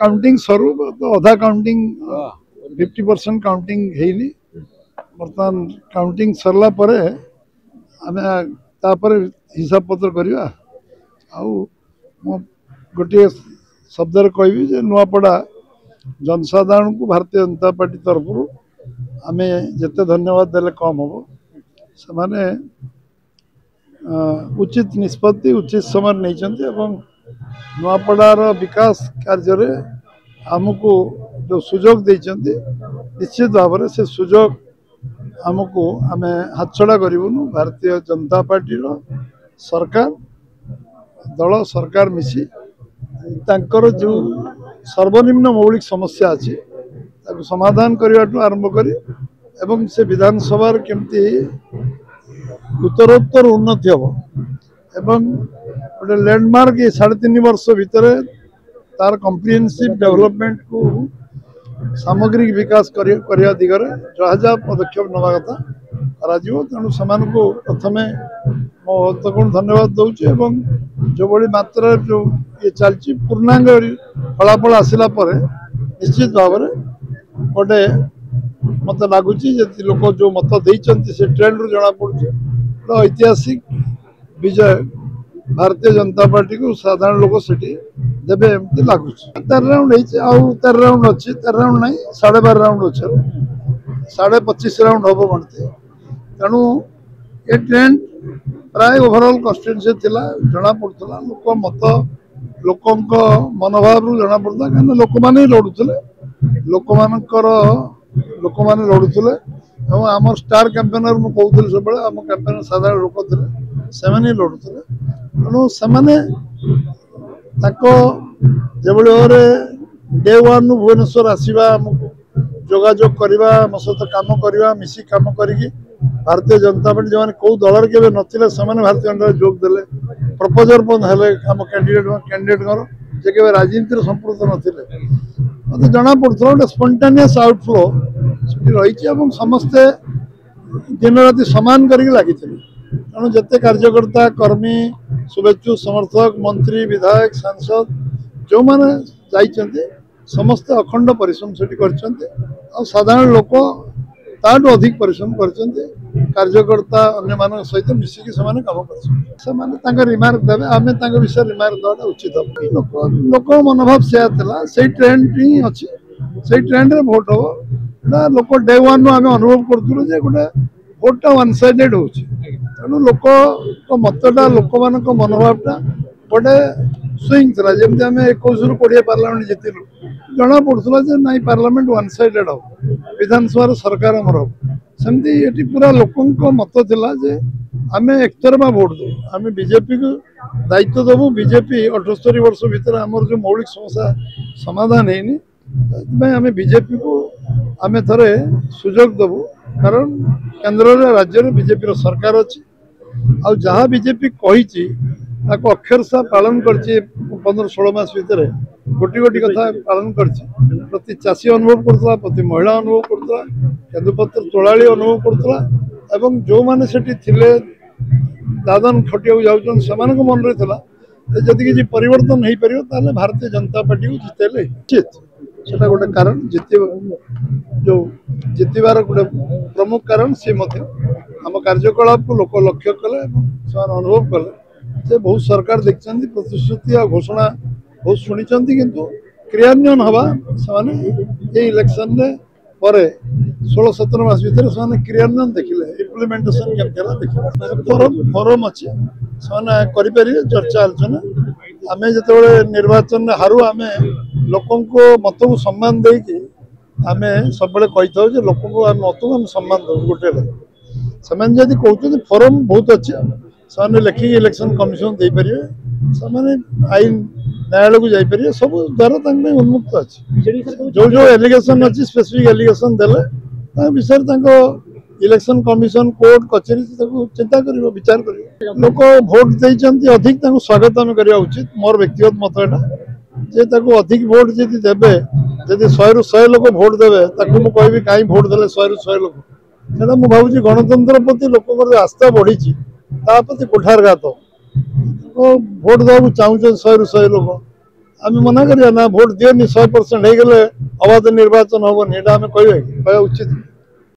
counting सरू तो अधा काउंटिंग 50% काउंटिंग है बर्तमान काउंटिंग सरला परे आमे तापर हिसाब पत्र करवा गोटे शब्द कहबी जे नुआपड़ा जनसाधारण को भारतीय जनता पार्टी तरफ आमे जिते धन्यवाद देले कम हम से उचित निष्पत्ति उचित समय नहीं नुआपड़ार विकास कार्य आमको जो सुजोग देते निश्चित भाव में से सुजोग आमको आम हाथछड़ा करूँ भारतीय जनता पार्टी सरकार दल सरकार मिसी तांकर जो सर्वनिम्न मौलिक समस्या अच्छी समाधान करने आरंभ कर एवं से विधानसभा केमती उत्तरोत्तर उन्नति हम एवं गोटे लैंडमार्क ये 3.5 वर्ष भितर तार कम्प्रिहेन्सिव डेवलपमेंट को सामग्रिक विकास करने दिगरे जहाँ जहाँ पदक्षेप नवा कथा तेणु से प्रथम मो गुण धन्यवाद दूचे जो बड़ी मात्रा जो ये चलती पूर्णांग फलाफल आसला निश्चित भाव में गोटे मत लगुच लोक जो मत देते से ट्रेंड रु जना पड़े ऐतिहासिक विजय भारतीय जनता पार्टी को साधारण लोक से देवे एमती लगुच 13 राउंड आउ 13 राउंड अच्छी 13 राउंड नहीं 12.5 राउंड अच्छे 25.5 राउंड हम गणती तेणु ये ट्रेंड प्राय ओभरऑल कन्स्टिट्यूएंसी थिला जना पड़ता लोक मत लोक मनोभाव जना पड़ता कहीं लोक मैंने लड़ुले लोक मैंने लड़ुले और आम स्टार कैंपेनर मुझे कहूँ सब आम कैंपेनर साधारण लोक थे से लड़ुले तेणु से जो भाव डे वन भुवनेश्वर आसवा आमको जोगाजोग करवा आम सहित कम करवा मिसी कम करी भारतीय जनता पार्टी जो कौ दल के नथिले से भारतीय जनता जोग देले प्रपोजर हेले आम कैंडिडेट जे के राजनीति संपुक्त नथिले मत जना पड़ता गोटे स्पंटानियस आउटफ्लो रही समस्ते दिन राति सामान कर लगी तेणु जिते कार्यकर्ता कर्मी शुभेच्छु समर्थक मंत्री विधायक सांसद जो मैंने जाइए समस्ते अखंड परिश्रम से साधारण लोक ताठू अधिक परिश्रम कर कार्यकर्ता अन्य मान सहित मिसिकी से कम कर रिमार्क देवे आम विषय रिमार्क देवा उचित हम लोक मनोभाव से ट्रेंड ही अच्छी से ट्रेंड रे भोट हम लोक डे वन आम अनुभव करूँ गोटे भोटा वन साइडेड हो तेणु लोक मतटा लोक मान मनोभावटा गोटे स्विंग था जमी आम 21 ରୁ 20 पार्लियामेंट जीतलु जना पड़ूला ना पार्लियामेंट वन साइडेड हम विधानसभा सरकार आमर हम सेमती ये पूरा लोक मत थिला जे आम एकतरफा भोट दो आम बीजेपी को दायित्व देवु बीजेपी 78 वर्ष भितर आमर जो मौलिक समस्या समाधान है आम बीजेपी को आम थे सुजोग देवु कारण केन्द्र राज्य में बीजेपी सरकार अच्छी आ जहाँ बीजेपी कही अक्षरशः पालन कर 15-16 मास भितर गोटी गोटी कथा पालन कर प्रति चाषी अनुभव करता प्रति महिला अनुभव करता केन्दुपत्र तोलाड़ी अनुभव करता एवं जो मैंने थे दादन खटिया जाऊँ से मन रही है जदि किसी परिवर्तन हो पार भारतीय जनता पार्टी को जितेले उचित से गोटे कारण जो जितबार गोटे प्रमुख कारण सी आम कार्यकलाप को लोक लक्ष्य कले अनुभव कले से बहुत सरकार देखते प्रतिश्रुति और घोषणा बहुत शुणी किंतु क्रियान्वयन हवा से इलेक्शन पर 16-17 मास भर से क्रियान्वयन देखिले इम्प्लीमेंटेशन केमती देखिए फोरम अच्छे से चर्चा आलोचना आम जो निर्वाचन हारू आम लोक मत को सम्मान देकी आम सब कही लोक मत को आम सम्मान दे गोटे से जब कहते फोरम बहुत अच्छे से लिखिक इलेक्शन कमिशन दे पारे से आईन न्यायालय को जापर सब द्वारा उन्मुक्त अच्छे जो जो एलिगेशन अच्छी स्पेसिफिक एलिगेशन देले विषय इलेक्शन कमिशन कोर्ट कचेरी चिंता कर विचार कर लोक भोट देती अधिक स्वागत आम करवा उचित मोर व्यक्तिगत मत एटा अधिक भोट जी देवे जब 100 ରୁ 100 लोक भोट देवे मुझे कहबी कहीं भोट देले 100 ରୁ 100 लोक से भावी गणतंत्र प्रति लोक आस्था बढ़ी प्रति कुठारघात भोट देवा चाहूँ 100 ରୁ 100 लोक आम मना करिया ना भोट दियोनी 100% हो गले अबाध निर्वाचन हेनी एटा आम कह उचित